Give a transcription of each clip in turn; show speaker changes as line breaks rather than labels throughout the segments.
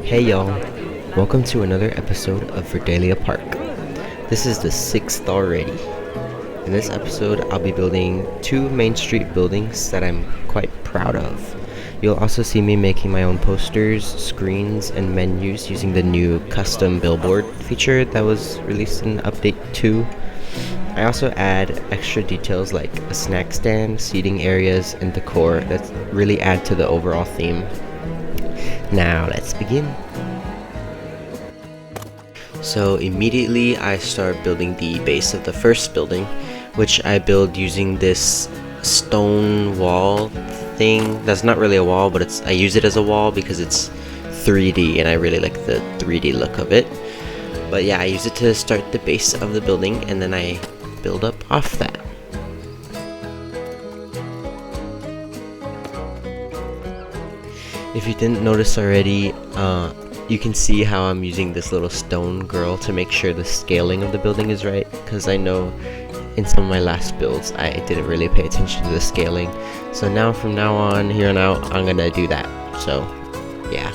Hey y'all, welcome to another episode of Verdalia Park. This is the 6th already. In this episode, I'll be building 2 Main Street buildings that I'm quite proud of. You'll also see me making my own posters, screens, and menus using the new custom billboard feature that was released in Update 2. I also add extra details like a snack stand, seating areas, and decor that really add to the overall theme. Now let's begin. So immediately I start building the base of the first building, which I build using this stone wall thing. That's not really a wall, but I use it as a wall because it's 3D and I really like the 3D look of it. But yeah, I use it to start the base of the building and then I build up off that. If you didn't notice already, you can see how I'm using this little stone girl to make sure the scaling of the building is right, because I know in some of my last builds I didn't really pay attention to the scaling. So now from now on, here on out, I'm gonna do that. So yeah.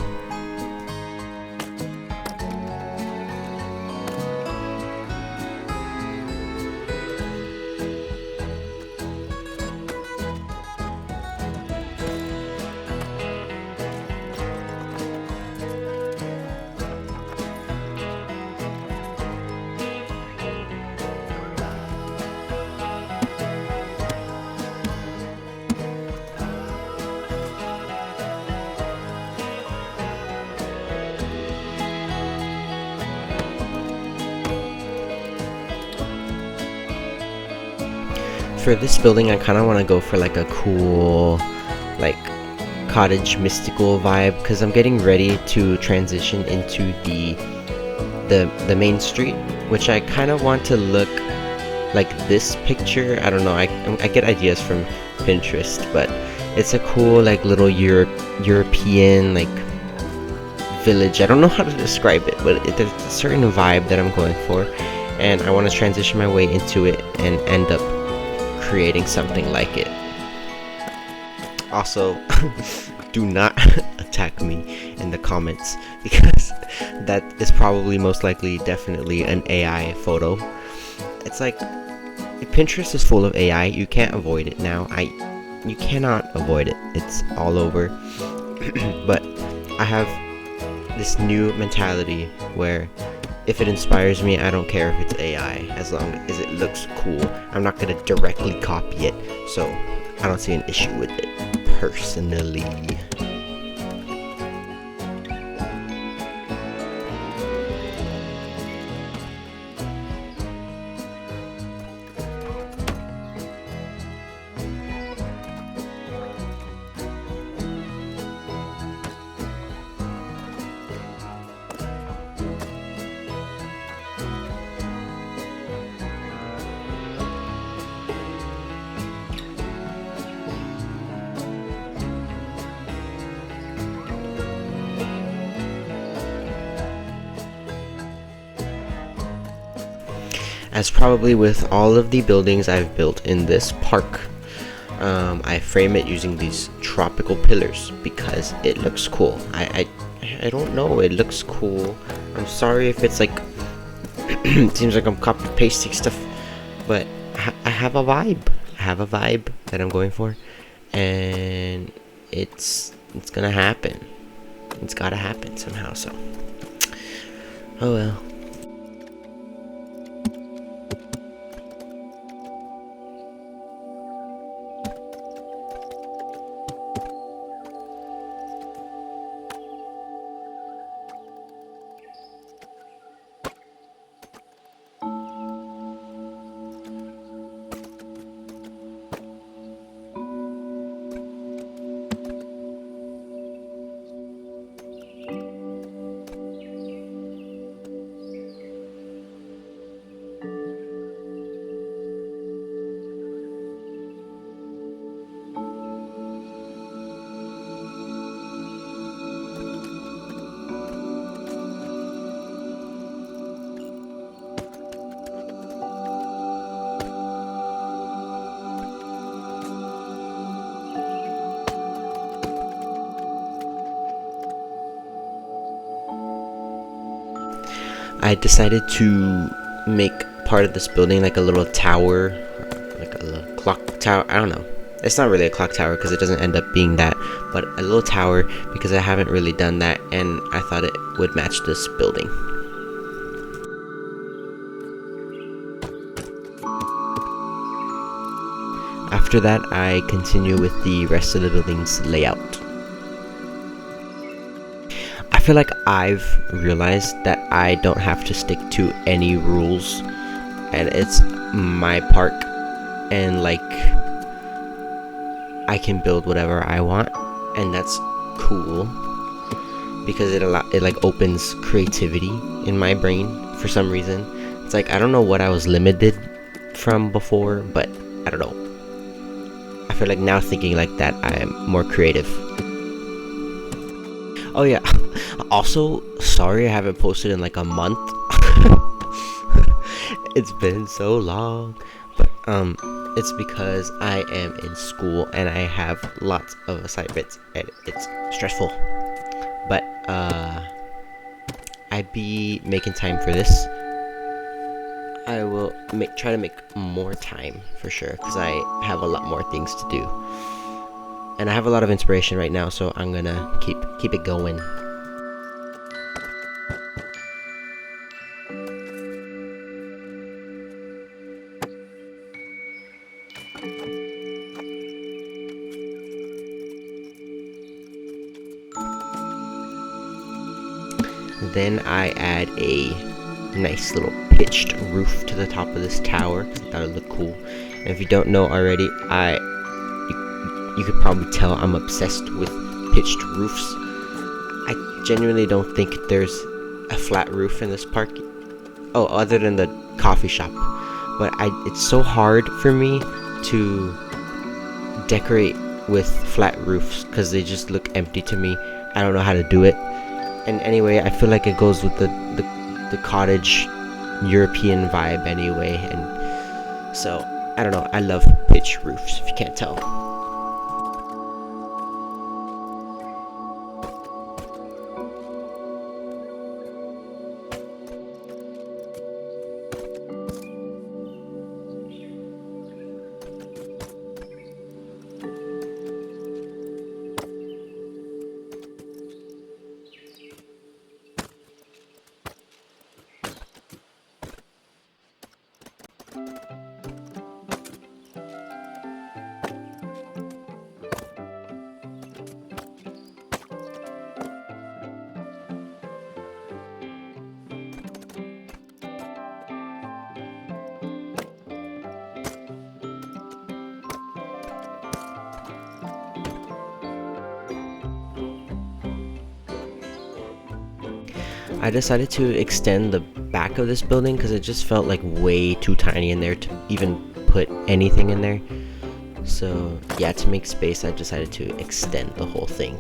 For this building, I kind of want to go for like a cool, like cottage mystical vibe, because I'm getting ready to transition into the main street, which I kind of want to look like this picture. I don't know. I get ideas from Pinterest, but it's a cool like little European like village. I don't know how to describe it, but there's a certain vibe that I'm going for, and I want to transition my way into it and end up creating something like it. Also, do not attack me in the comments because that is probably most likely definitely an AI photo. It's like Pinterest is full of AI. You can't avoid it now. You cannot avoid it. It's all over. But I have this new mentality where if it inspires me, I don't care if it's AI, as long as it looks cool. I'm not gonna directly copy it, so I don't see an issue with it, personally. As probably with all of the buildings I've built in this park, I frame it using these tropical pillars because it looks cool. I don't know, it looks cool. I'm sorry if it's like it seems like I'm copy pasting stuff, but I have a vibe. I have a vibe that I'm going for, and it's gonna happen. It's gotta happen somehow. So, oh well. I decided to make part of this building like a little tower, like a little clock tower. I don't know. It's not really a clock tower because it doesn't end up being that, but a little tower because I haven't really done that, and I thought it would match this building. After that, I continue with the rest of the building's layout. I feel like I've realized that I don't have to stick to any rules, and it's my park, and like I can build whatever I want, and that's cool because it like opens creativity in my brain for some reason. It's like I don't know what I was limited from before, but I don't know. I feel like now thinking like that, I'm more creative. Oh yeah, also, sorry I haven't posted in like a month. It's been so long. But it's because I am in school and I have lots of assignments and it's stressful. But I'd be making time for this. I will try to make more time for sure because I have a lot more things to do. And I have a lot of inspiration right now, so I'm gonna keep it going. Then I add a nice little pitched roof to the top of this tower. That would look cool. And if you don't know already, you could probably tell I'm obsessed with pitched roofs. I genuinely don't think there's a flat roof in this park. Oh, other than the coffee shop. But it's so hard for me to decorate with flat roofs because they just look empty to me. I don't know how to do it. And anyway, I feel like it goes with the cottage European vibe anyway, and so I don't know, I love pitch roofs if you can't tell. I decided to extend the back of this building because it just felt like way too tiny in there to even put anything in there. So yeah, to make space, I decided to extend the whole thing.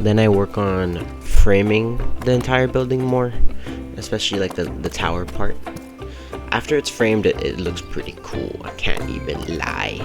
Then I work on framing the entire building more, especially like the tower part. After it's framed, it looks pretty cool, I can't even lie.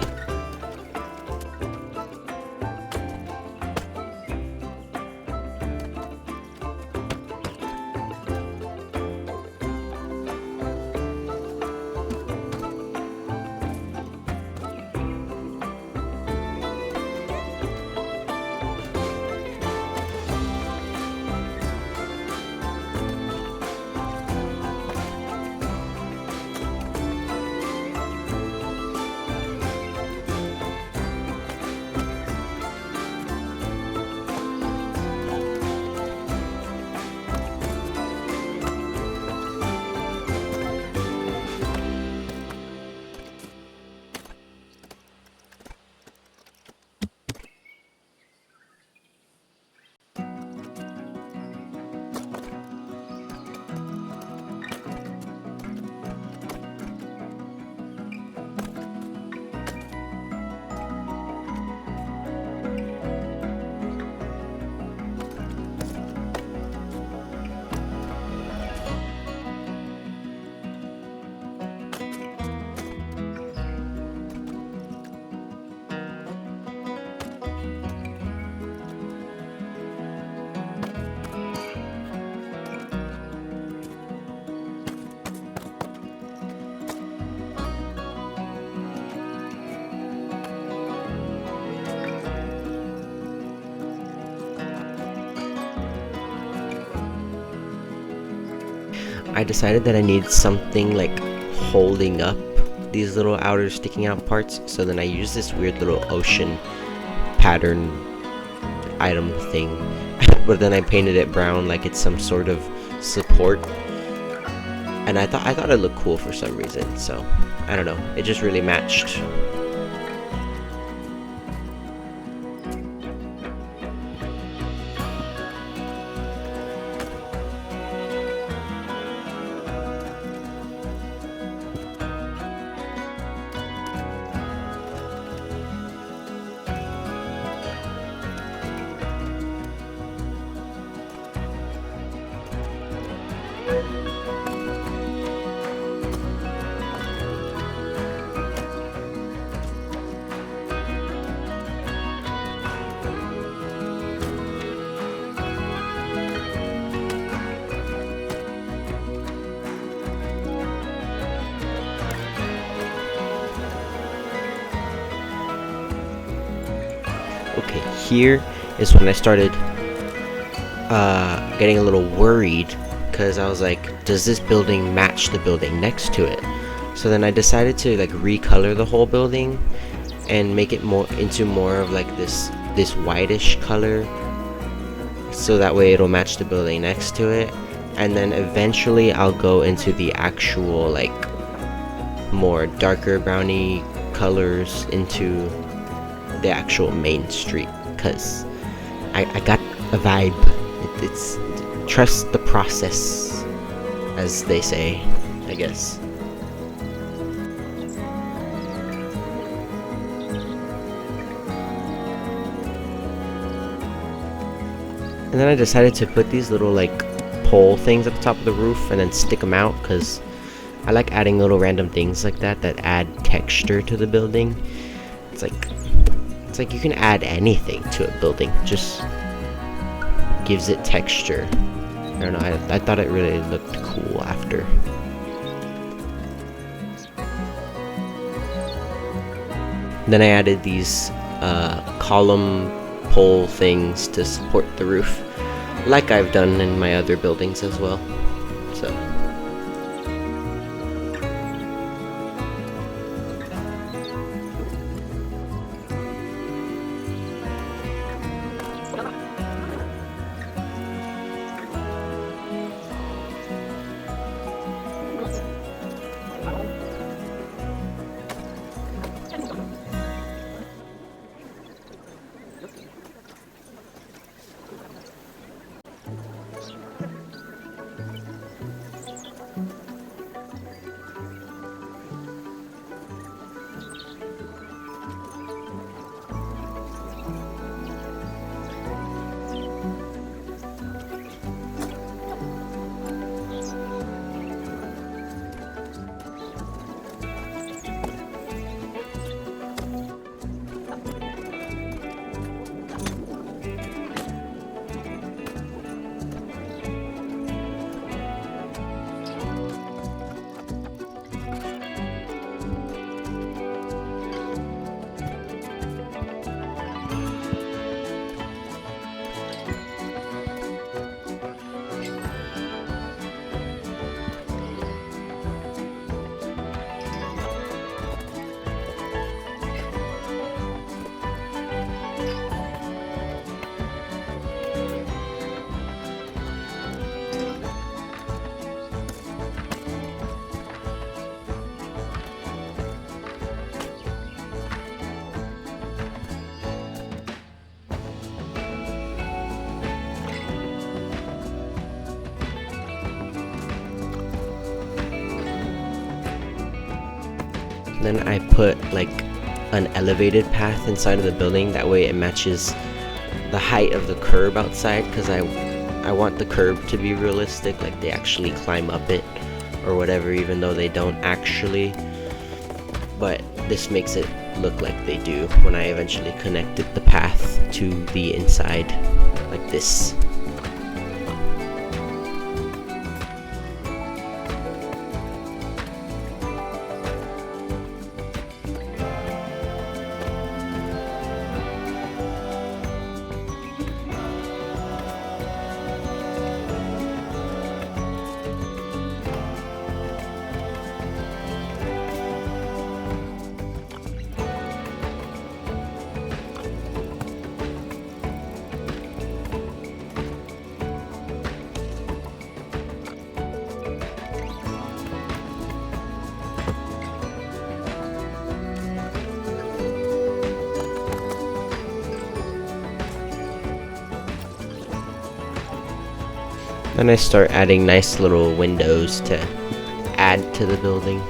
I decided that I need something like holding up these little outer sticking out parts, so then I use this weird little ocean pattern item thing but then I painted it brown like it's some sort of support, and I thought it looked cool for some reason, so I don't know, it just really matched. Okay, here is when I started getting a little worried, because I was like, does this building match the building next to it? So then I decided to like recolor the whole building and make it into more of like this whitish color, so that way it'll match the building next to it. And then eventually I'll go into the actual like more darker browny colors into the actual main street, because I got a vibe. It's trust the process, as they say, I guess. And then I decided to put these little like pole things at the top of the roof and then stick them out, because I like adding little random things like that add texture to the building. It's like you can add anything to a building, just gives it texture. I don't know, I thought it really looked cool after. Then I added these column pole things to support the roof, like I've done in my other buildings as well. So Then I put like an elevated path inside of the building, that way it matches the height of the curb outside, because I want the curb to be realistic, like they actually climb up it or whatever, even though they don't actually. But this makes it look like they do when I eventually connected the path to the inside, like this. Then I start adding nice little windows to add to the building.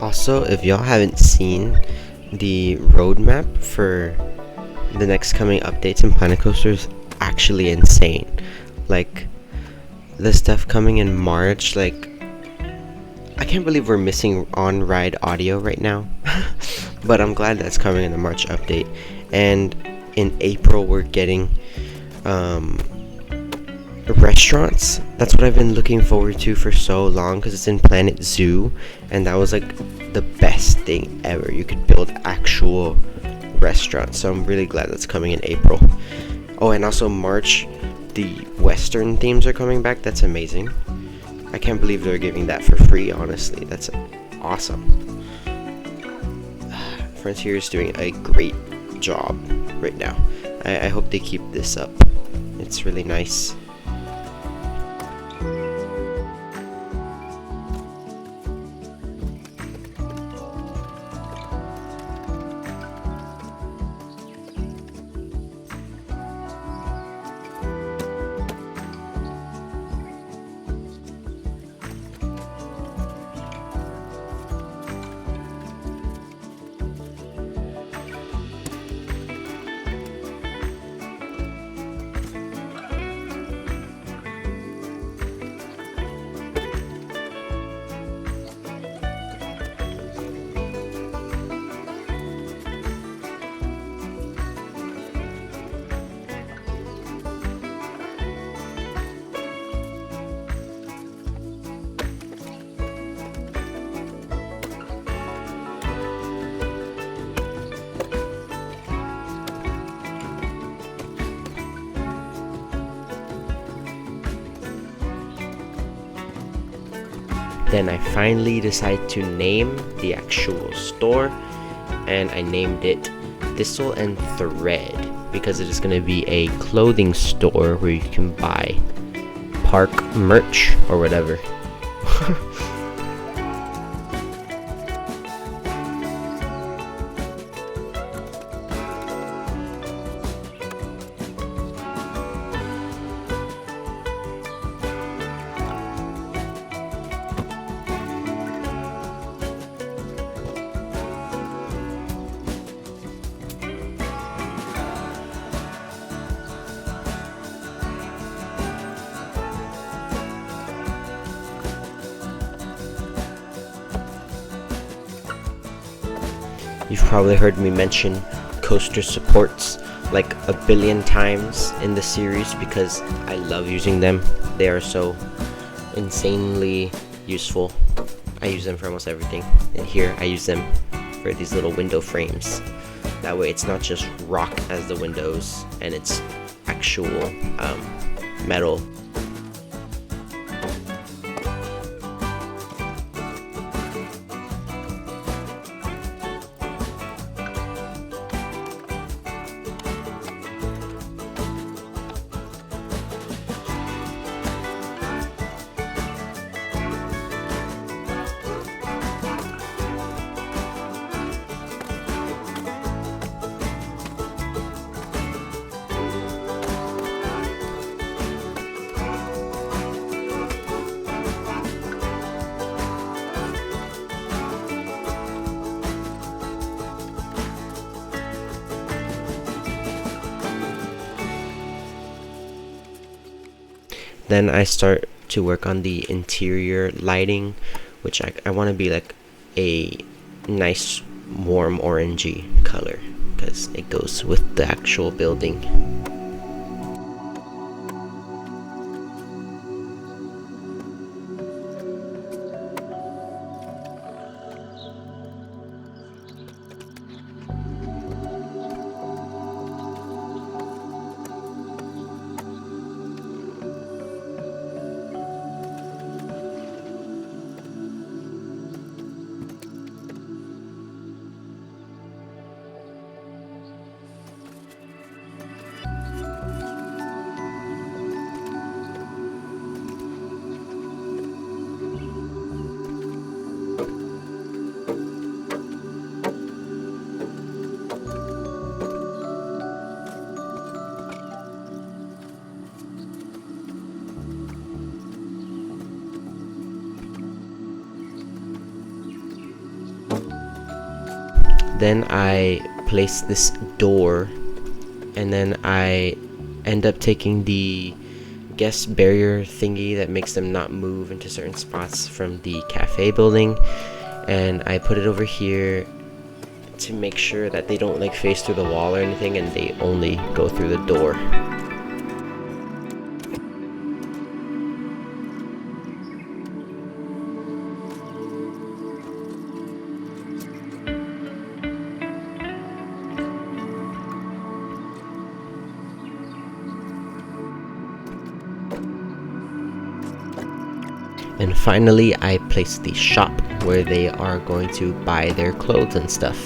Also, if y'all haven't seen the roadmap for the next coming updates in Planet Coaster, is actually insane. Like, the stuff coming in March, like, I can't believe we're missing on-ride audio right now. But I'm glad that's coming in the March update. And in April, we're getting restaurants. That's what I've been looking forward to for so long, because it's in Planet Zoo, and that was like the best thing ever. You could build actual restaurants, so I'm really glad that's coming in April. Oh, and also March, the Western themes are coming back. That's amazing. I can't believe they're giving that for free, honestly. That's awesome. Frontier is doing a great job right now. I hope they keep this up. It's really nice. Then I finally decided to name the actual store, and I named it Thistle and Thread, because it is going to be a clothing store where you can buy park merch or whatever. You've probably heard me mention coaster supports like a billion times in the series because I love using them. They are so insanely useful. I use them for almost everything. And here I use them for these little window frames. That way it's not just rock as the windows and it's actual metal. Then I start to work on the interior lighting, which I want to be like a nice warm orangey color because it goes with the actual building. Then I place this door, and then I end up taking the guest barrier thingy that makes them not move into certain spots from the cafe building, and I put it over here to make sure that they don't like face through the wall or anything and they only go through the door. And finally, I place the shop where they are going to buy their clothes and stuff.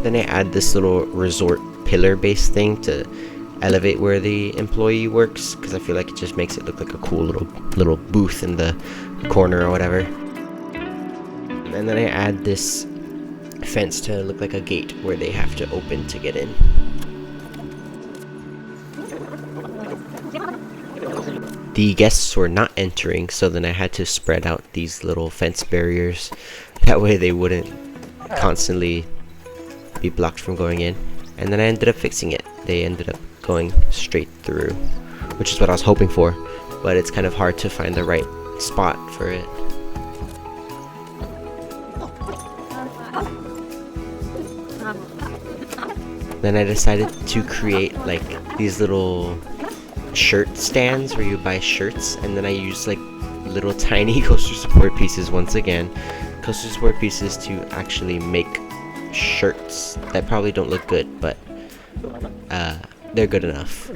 Then I add this little resort pillar based thing to elevate where the employee works, because I feel like it just makes it look like a cool little booth in the corner or whatever. And then I add this fence to look like a gate where they have to open to get in. The guests were not entering, so then I had to spread out these little fence barriers. That way they wouldn't constantly be blocked from going in. And then I ended up fixing it. They ended up going straight through, which is what I was hoping for, but it's kind of hard to find the right spot for it. Then I decided to create like these little shirt stands where you buy shirts, and then I used like little tiny coaster support pieces, once again, coaster support pieces to actually make shirts that probably don't look good, but they're good enough.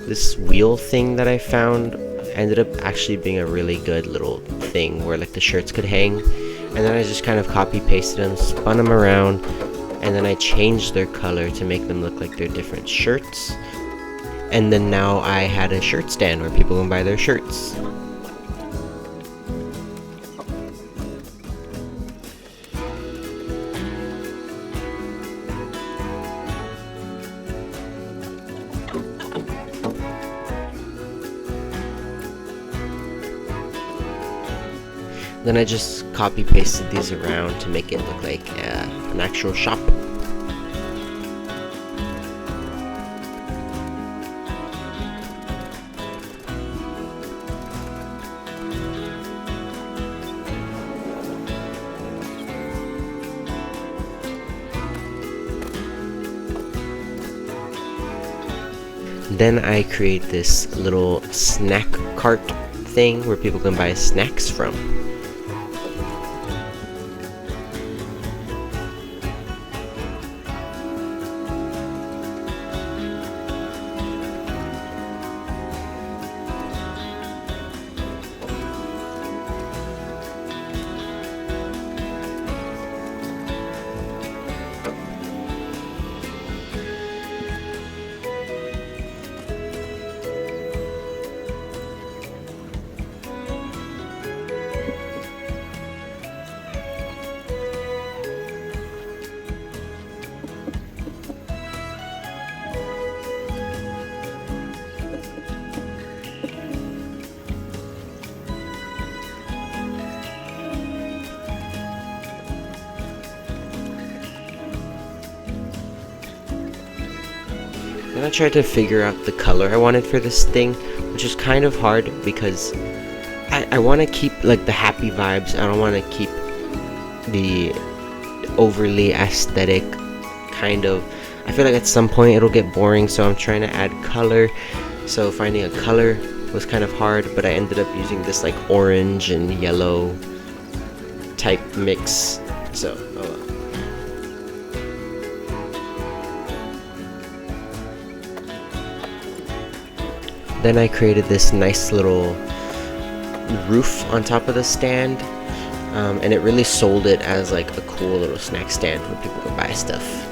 This wheel thing that I found ended up actually being a really good little thing where like the shirts could hang, and then I just kind of copy pasted them, spun them around, and then I changed their color to make them look like they're different shirts. And then now I had a shirt stand where people can buy their shirts. Then I just copy pasted these around to make it look like an actual shop. Then I create this little snack cart thing where people can buy snacks from. Then I tried to figure out the color I wanted for this thing, which is kind of hard because I want to keep like the happy vibes. I don't want to keep the overly aesthetic kind of. I feel like at some point it'll get boring, so I'm trying to add color. So finding a color was kind of hard, but I ended up using this like orange and yellow type mix. So oh well. Then I created this nice little roof on top of the stand, and it really sold it as like a cool little snack stand where people can buy stuff.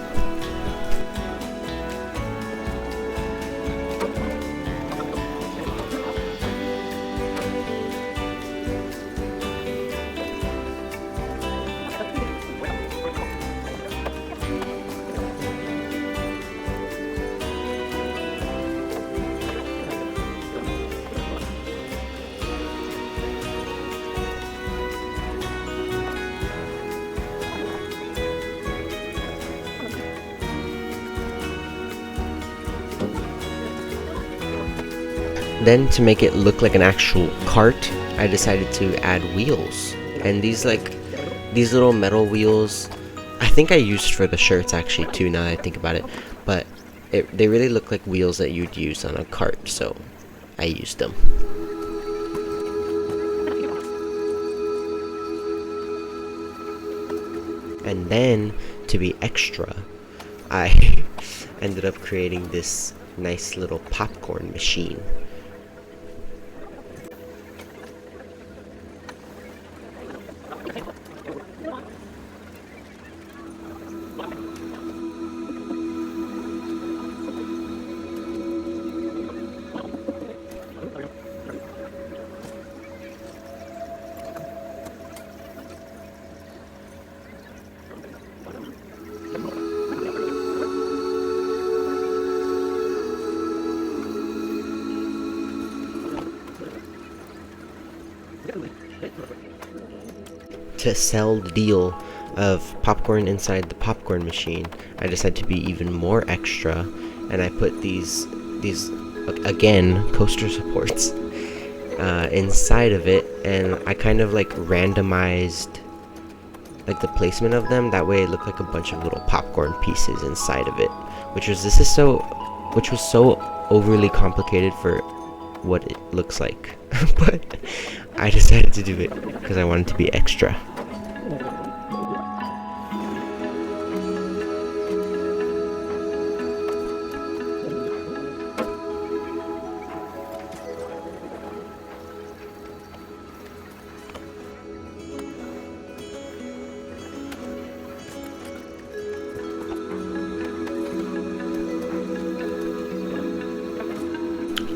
Then to make it look like an actual cart, I decided to add wheels. And these little metal wheels, I think I used for the shirts actually too, now that I think about it. But they really look like wheels that you'd use on a cart, so I used them. And then, to be extra, I ended up creating this nice little popcorn machine. To sell the deal of popcorn inside the popcorn machine, I decided to be even more extra, and I put these again coaster supports inside of it, and I kind of like randomized like the placement of them. That way it looked like a bunch of little popcorn pieces inside of it, which which was so overly complicated for what it looks like. But I decided to do it because I wanted to be extra.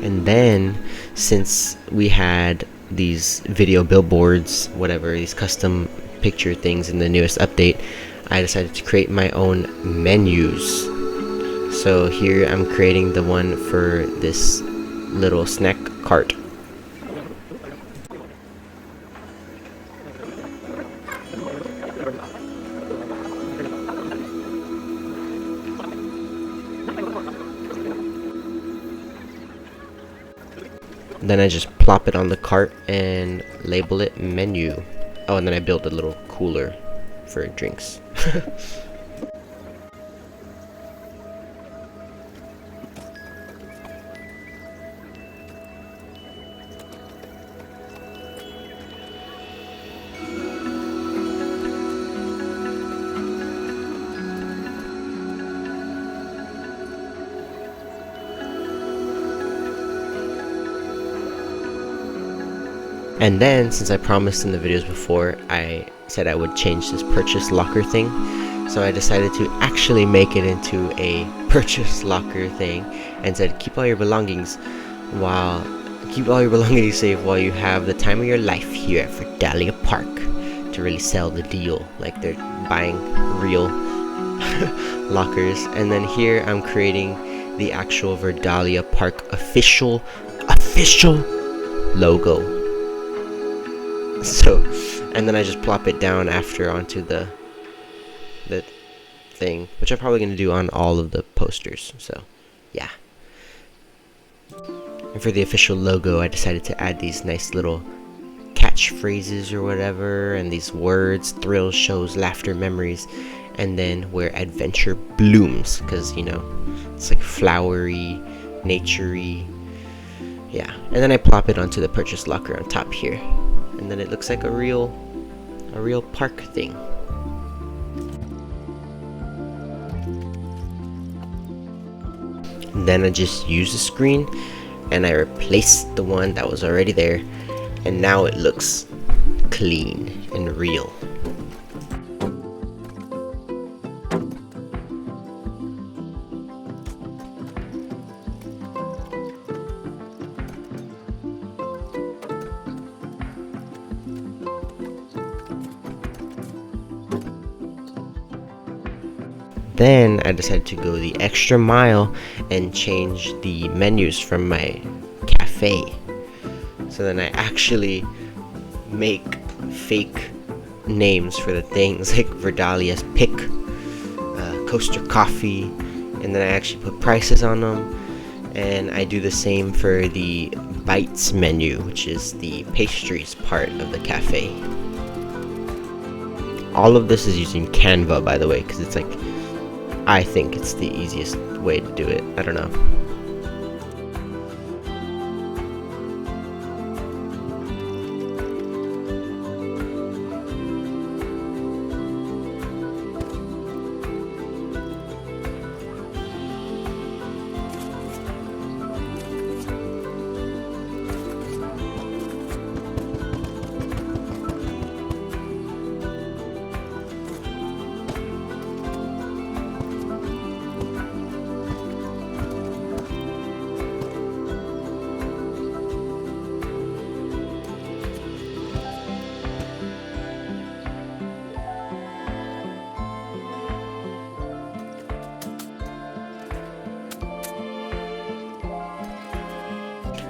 And then, since we had these video billboards, whatever, these custom picture things in the newest update, I decided to create my own menus. So here I'm creating the one for this little snack cart. Then I just plop it on the cart and label it menu. Oh, and then I built a little cooler for drinks. And then, since I promised in the videos before, I said I would change this purchase locker thing. So I decided to actually make it into a purchase locker thing and said keep all your belongings safe while you have the time of your life here at Verdalia Park, to really sell the deal, like they're buying real lockers. And then here I'm creating the actual Verdalia Park official logo. So, and then I just plop it down after onto the thing, which I'm probably going to do on all of the posters. So, yeah. And for the official logo, I decided to add these nice little catchphrases or whatever, and these words: thrills, shows, laughter, memories, and then where adventure blooms, because, you know, it's like flowery, naturey. Yeah. And then I plop it onto the purchase locker on top here. And then it looks like a real park thing. And then I just use the screen and I replaced the one that was already there, and now it looks clean and real. Then I decided to go the extra mile and change the menus from my cafe. So then I actually make fake names for the things, like Verdalia's Pick, Coaster Coffee, and then I actually put prices on them. And I do the same for the Bites menu, which is the pastries part of the cafe. All of this is using Canva, by the way, because it's like, I think it's the easiest way to do it. I don't know.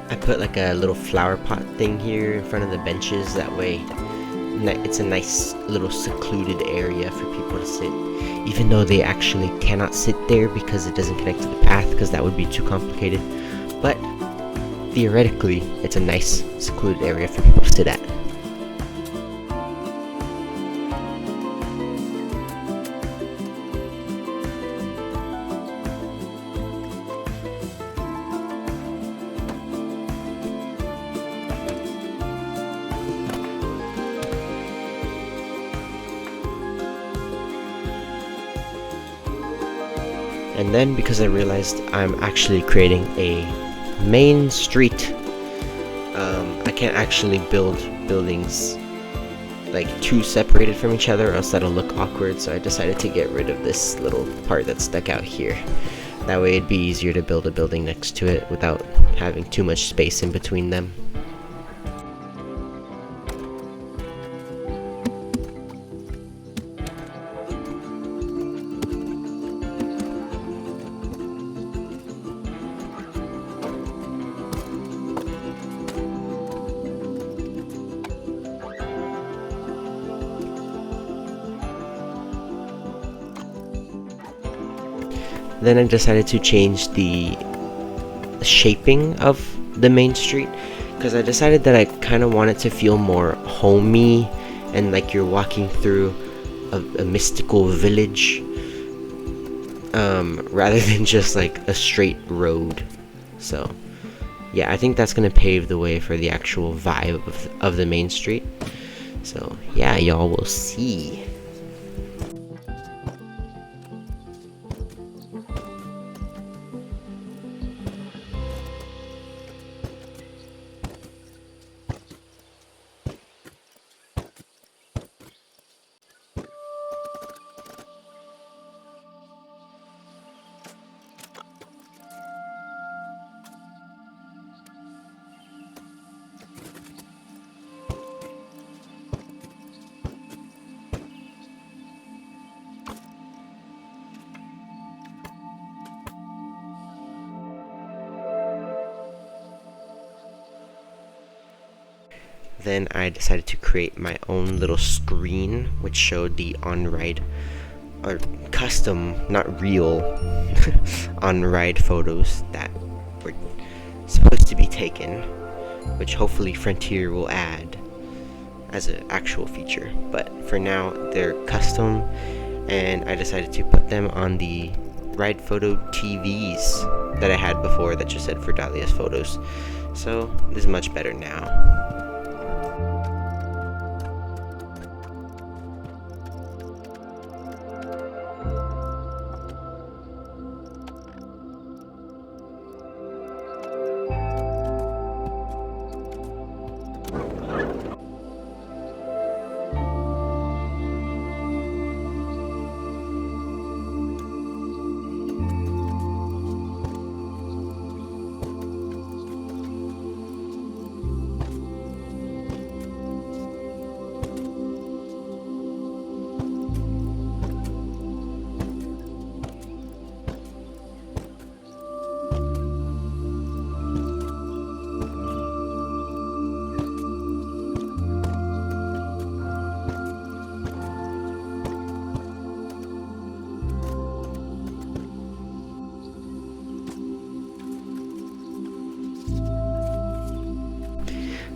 I put like a little flower pot thing here in front of the benches. That way it's a nice little secluded area for people to sit, even though they actually cannot sit there because it doesn't connect to the path, because that would be too complicated. But theoretically, it's a nice secluded area for people to sit at. And then because I realized I'm actually creating a main street, I can't actually build buildings like too separated from each other, or else that'll look awkward. So I decided to get rid of this little part that stuck out here. That way it'd be easier to build a building next to it without having too much space in between them. Then I decided to change the shaping of the main street, because I decided that I kind of wanted to feel more homey and like you're walking through a mystical village, rather than just like a straight road. So yeah, I think that's gonna pave the way for the actual vibe of the main street. So yeah, y'all will see. Then I decided to create my own little screen which showed the on-ride, or custom, not real, on-ride photos that were supposed to be taken, which hopefully Frontier will add as an actual feature. But for now, they're custom, and I decided to put them on the ride photo TVs that I had before that just said Verdalia's photos. So this is much better now.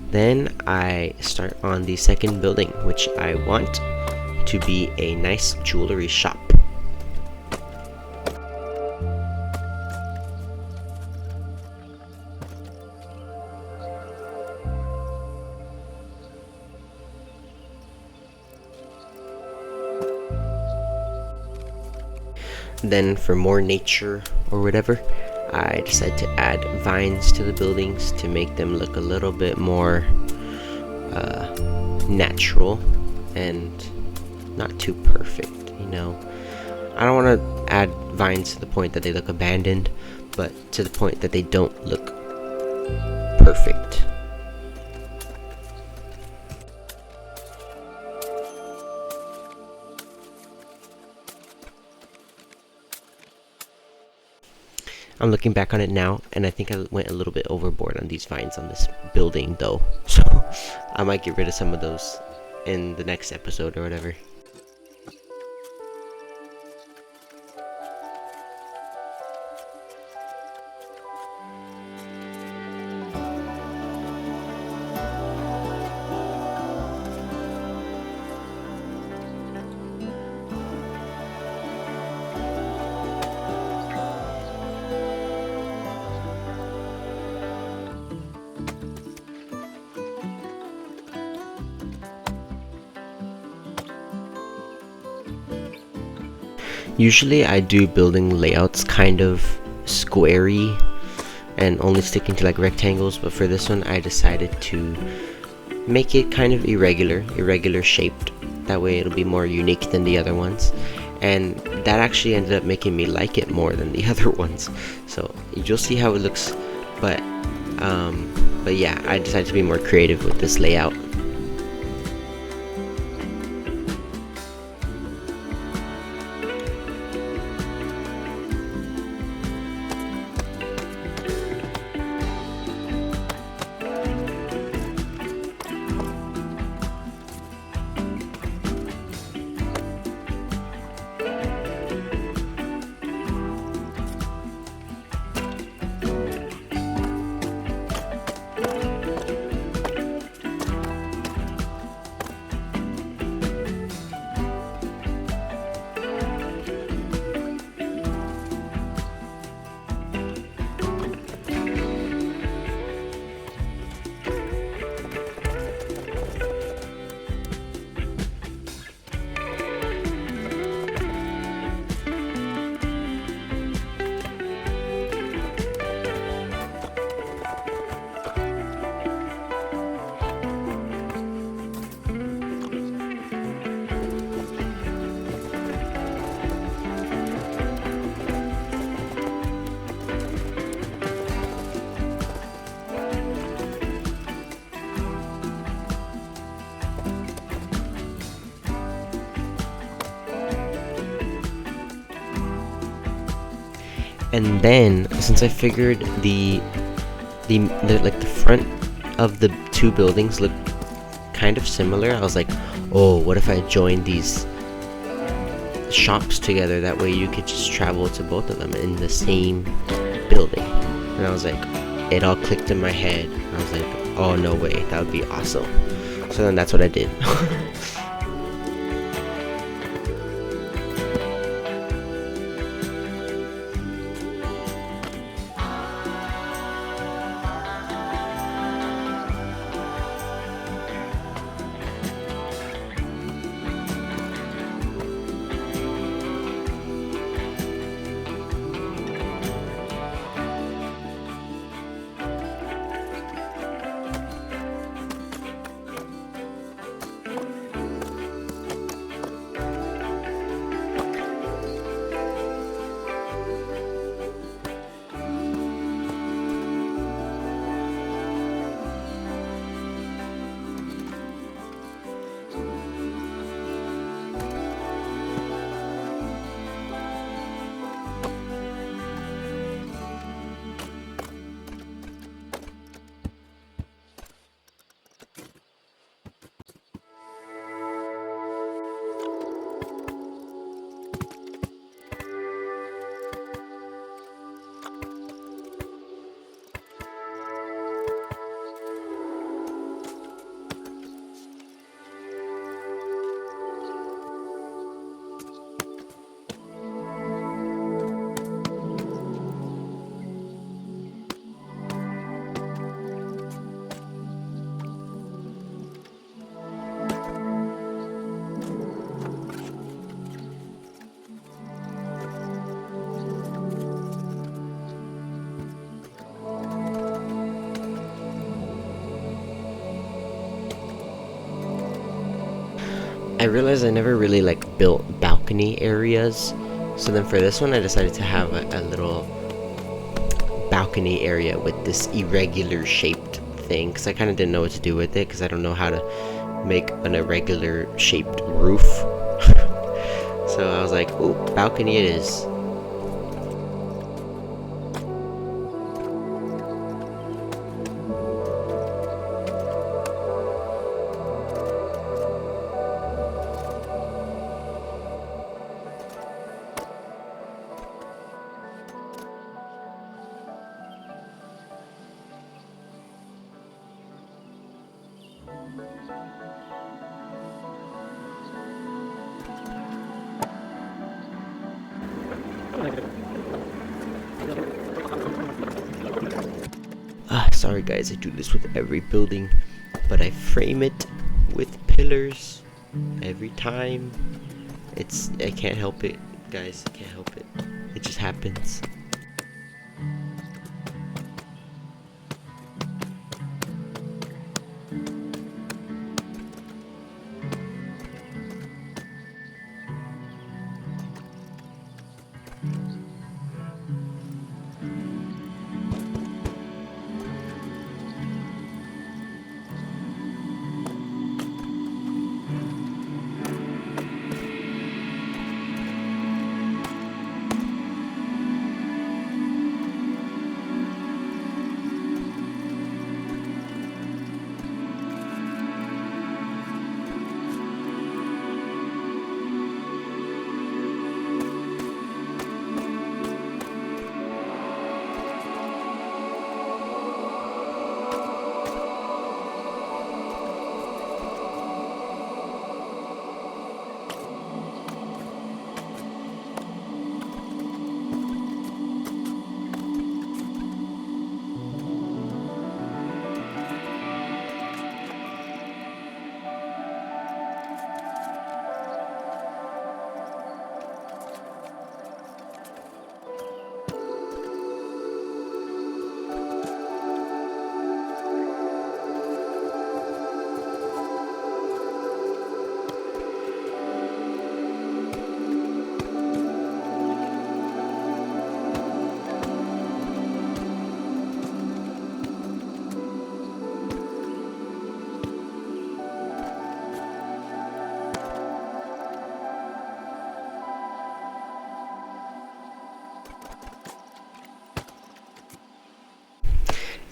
Then I start on the second building, which I want to be a nice jewelry shop. Then for more nature or whatever, I decided to add vines to the buildings to make them look a little bit more natural and not too perfect, you know. I don't want to add vines to the point that they look abandoned, but to the point that they don't look perfect. I'm looking back on it now, and I think I went a little bit overboard on these vines on this building though. So I might get rid of some of those in the next episode or whatever. Usually I do building layouts kind of squarey and only sticking to like rectangles, but for this one I decided to make it kind of irregular shaped. That way it'll be more unique than the other ones, and that actually ended up making me like it more than the other ones. So you'll see how it looks, but yeah, I decided to be more creative with this layout. And then, since I figured the front of the two buildings look kind of similar, I was like, oh, what if I joined these shops together? That way you could just travel to both of them in the same building. And I was like, it all clicked in my head. I was like, oh, no way, that would be awesome. So then that's what I did. I realized I never really like built balcony areas, so then for this one I decided to have a little balcony area with this irregular shaped thing, because I kind of didn't know what to do with it, because I don't know how to make an irregular shaped roof. So I was like, ooh, balcony it is. Sorry guys, I do this with every building, but I frame it with pillars every time. I can't help it. guys. I can't help it. It just happens.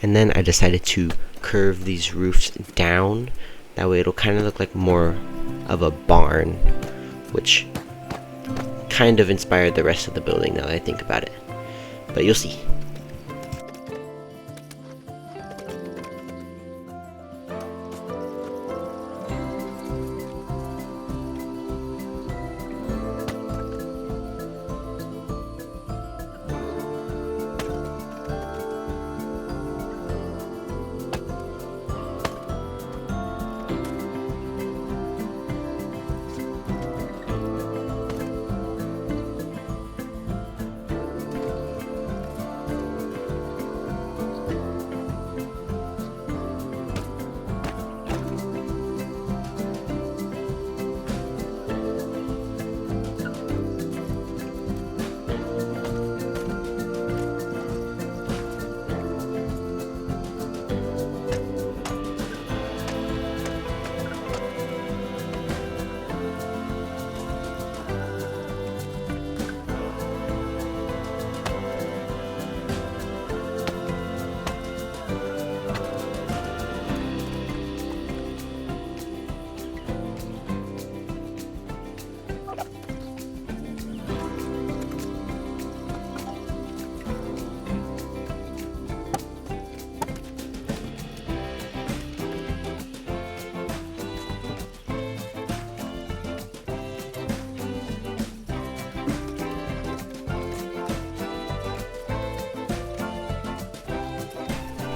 And then I decided to curve these roofs down. That way it'll kind of look like more of a barn, which kind of inspired the rest of the building now that I think about it. But you'll see.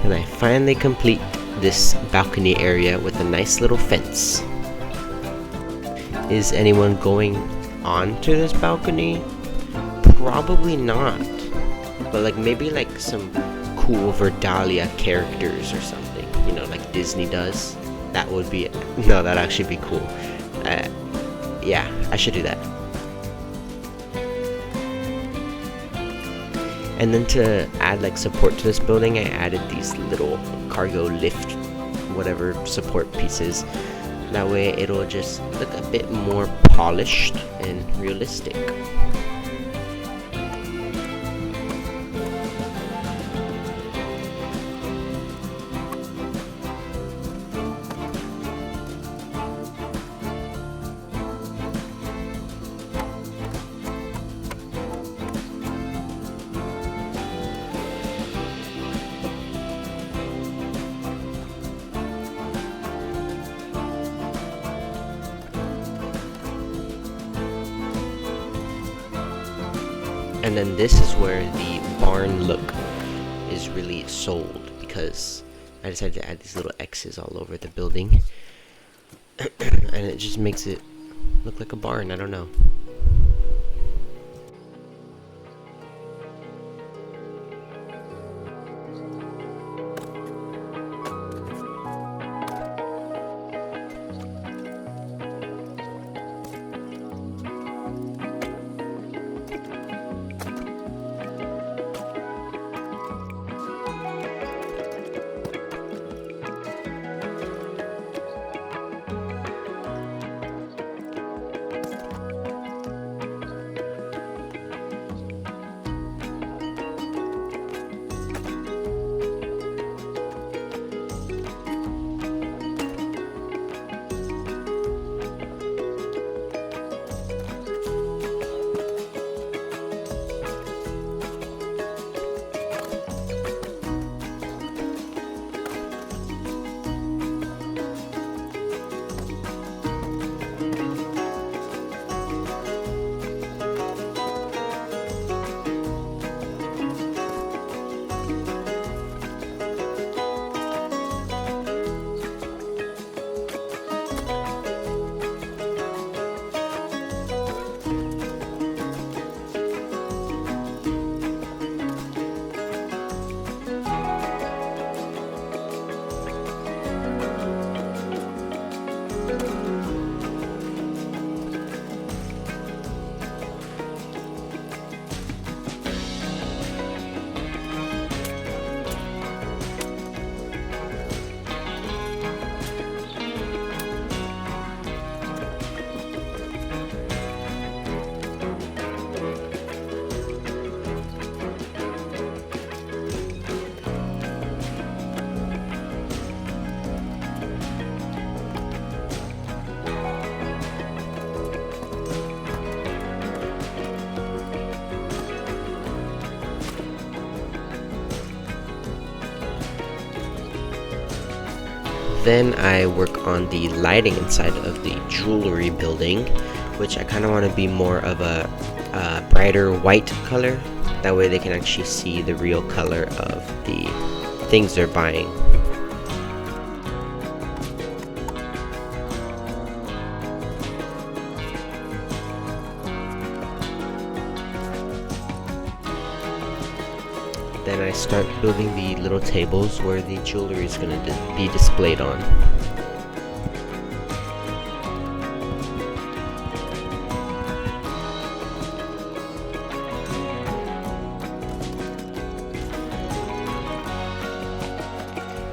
And I finally complete this balcony area with a nice little fence. Is anyone going onto this balcony? Probably not. But like maybe like some cool Verdalia characters or something, you know, like Disney does. That would be, no, that'd actually be cool. Yeah, I should do that. And then to add like support to this building, I added these little cargo lift, whatever support pieces. That way it'll just look a bit more polished and realistic. And then this is where the barn look is really sold, because I decided to add these little X's all over the building. And it just makes it look like a barn, I don't know. Then I work on the lighting inside of the jewelry building, which I kind of want to be more of a brighter white color. That way they can actually see the real color of the things they're buying. Then I start building the little tables where the jewelry is going to be displayed on.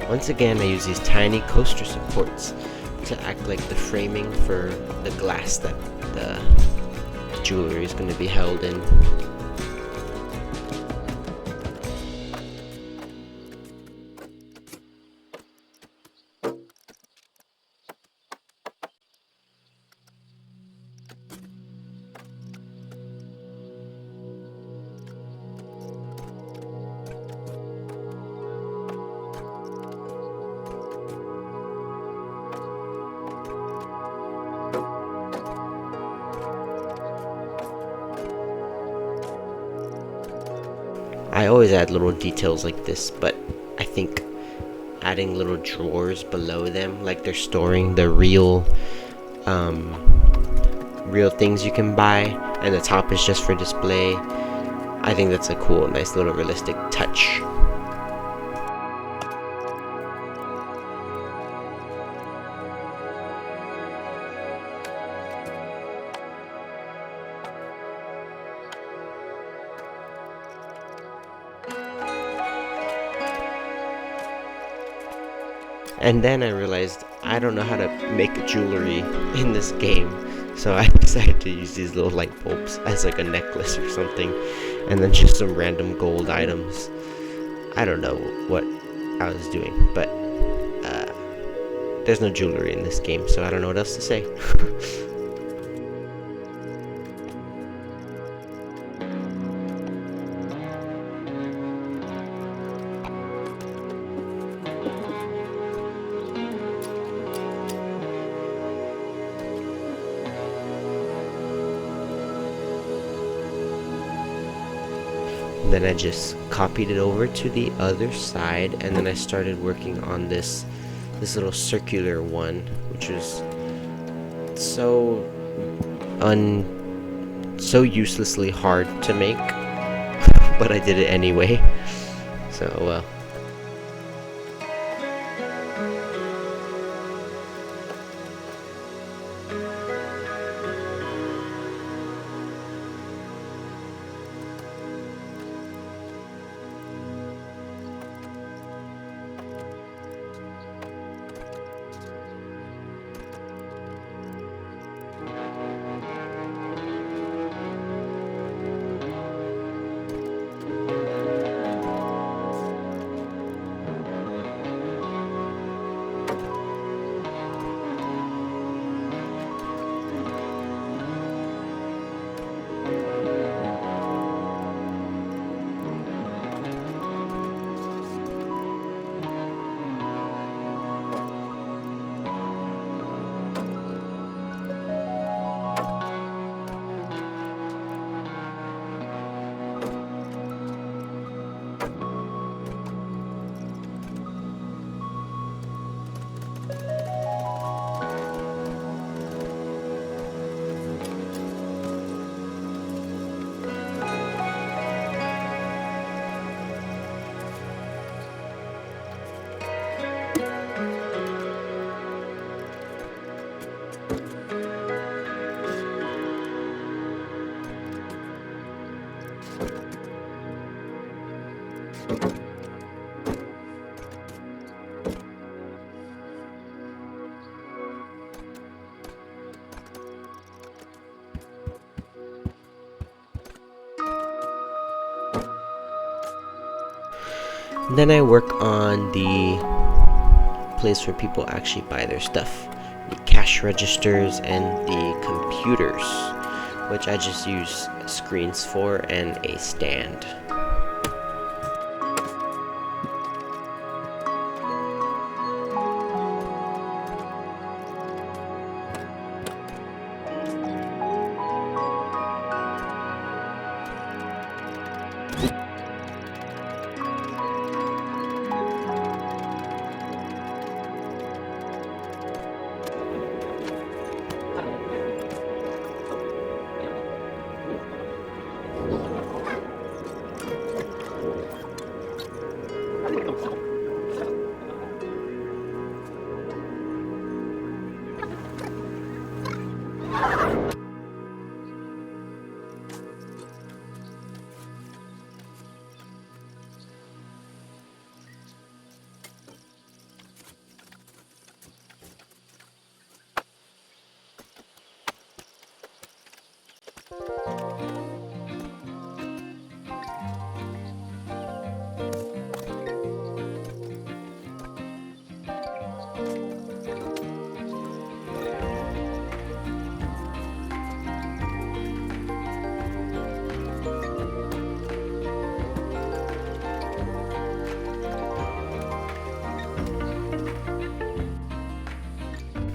Once again, I use these tiny coaster supports to act like the framing for the glass that the jewelry is going to be held in. I always add little details like this, but I think adding little drawers below them, like they're storing the real things you can buy, and the top is just for display. I think that's a cool, nice little realistic touch. And then I realized I don't know how to make jewelry in this game, so I decided to use these little light bulbs as like a necklace or something, and then just some random gold items. I don't know what I was doing, but there's no jewelry in this game, so I don't know what else to say. Then I just copied it over to the other side, and then I started working on this little circular one, which was so uselessly hard to make, but I did it anyway. So well. Then I work on the place where people actually buy their stuff, the cash registers and the computers, which I just use screens for and a stand.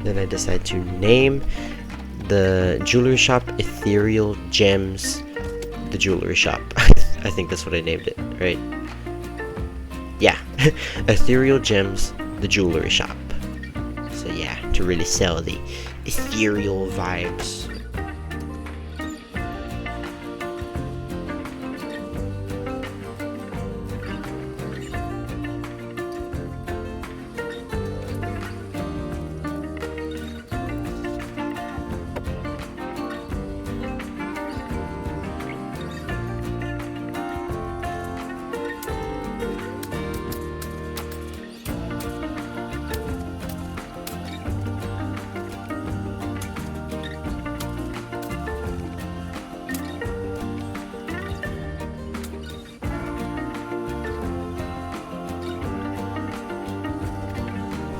Then I decided to name the jewelry shop Ethereal Gems, the jewelry shop. I think that's what I named it, right? Yeah, Ethereal Gems, the jewelry shop. So yeah, to really sell the ethereal vibes.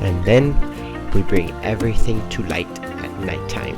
And then we bring everything to light at nighttime.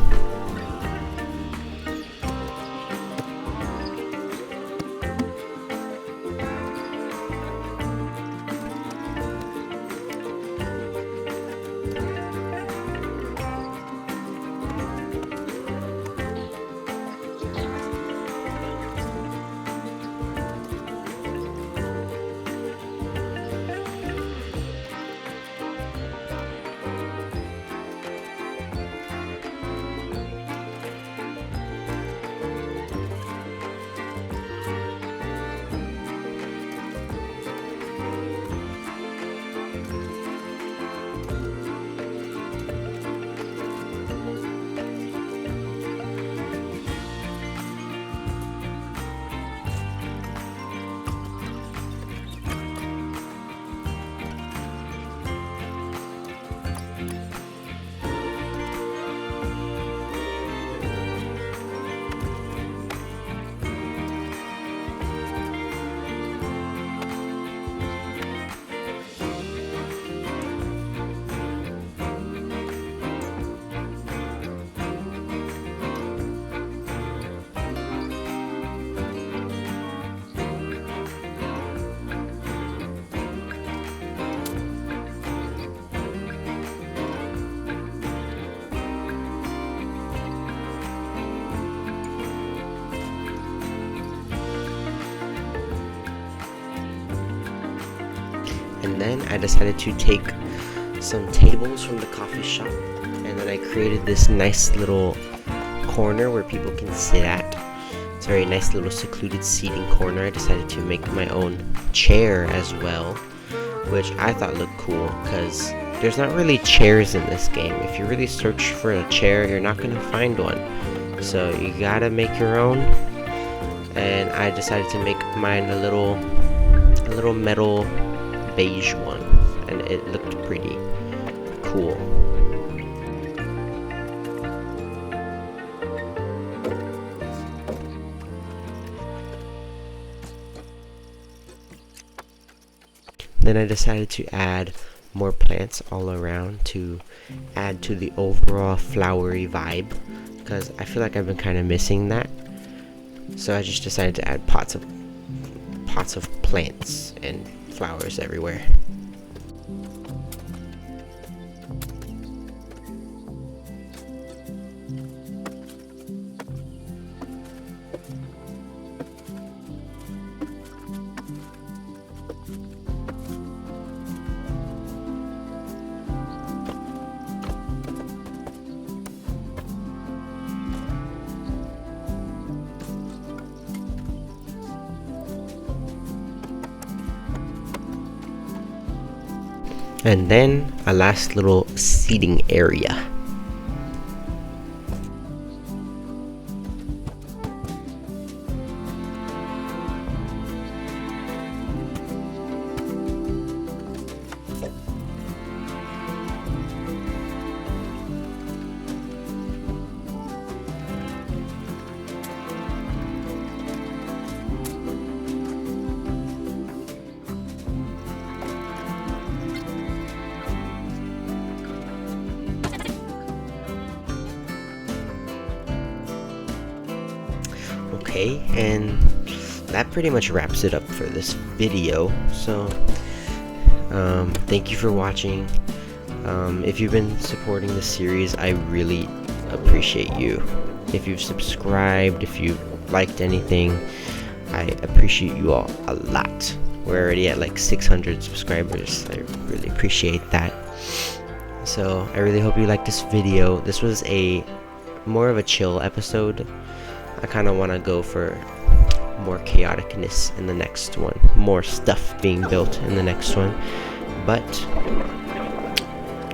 And then I decided to take some tables from the coffee shop, and then I created this nice little corner where people can sit at. It's a very nice little secluded seating corner. I decided to make my own chair as well, which I thought looked cool because there's not really chairs in this game. If you really search for a chair, you're not gonna find one. So you gotta make your own. And I decided to make mine a little metal beige one, and it looked pretty cool. Then I decided to add more plants all around to add to the overall flowery vibe, because I feel like I've been kind of missing that. So I just decided to add pots of plants and flowers everywhere. And then a last little seating area. Okay, and that pretty much wraps it up for this video. So thank you for watching. If you've been supporting the series, I really appreciate you. If you've subscribed, if you've liked anything, I appreciate you all a lot. We're already at like 600 subscribers. I really appreciate that. So I really hope you like this video. This was a more of a chill episode. I kind of want to go for more chaoticness in the next one, more stuff being built in the next one, but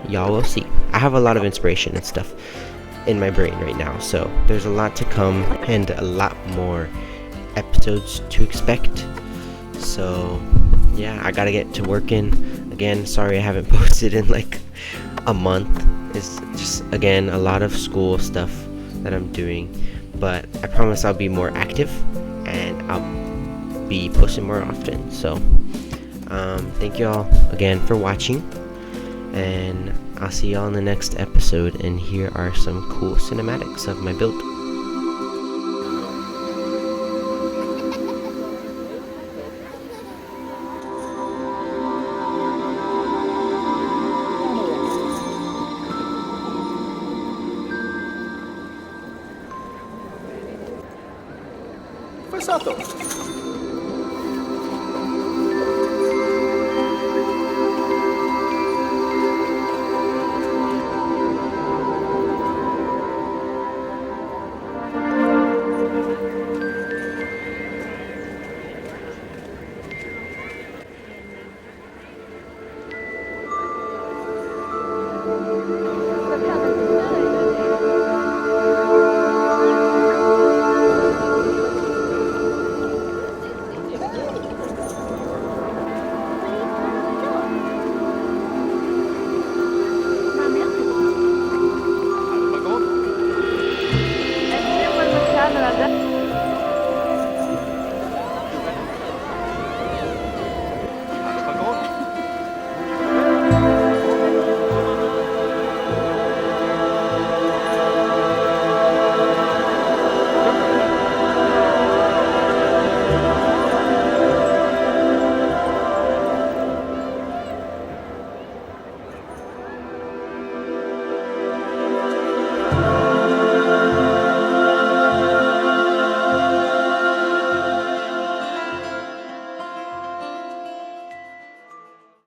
y'all will see. I have a lot of inspiration and stuff in my brain right now, so there's a lot to come and a lot more episodes to expect. So yeah, I gotta get to working again. Sorry I haven't posted in like a month. It's just, again, a lot of school stuff that I'm doing, but I promise I'll be more active and I'll be posting more often. So thank you all again for watching, and I'll see y'all in the next episode. And here are some cool cinematics of my build.
Foi só, Tom.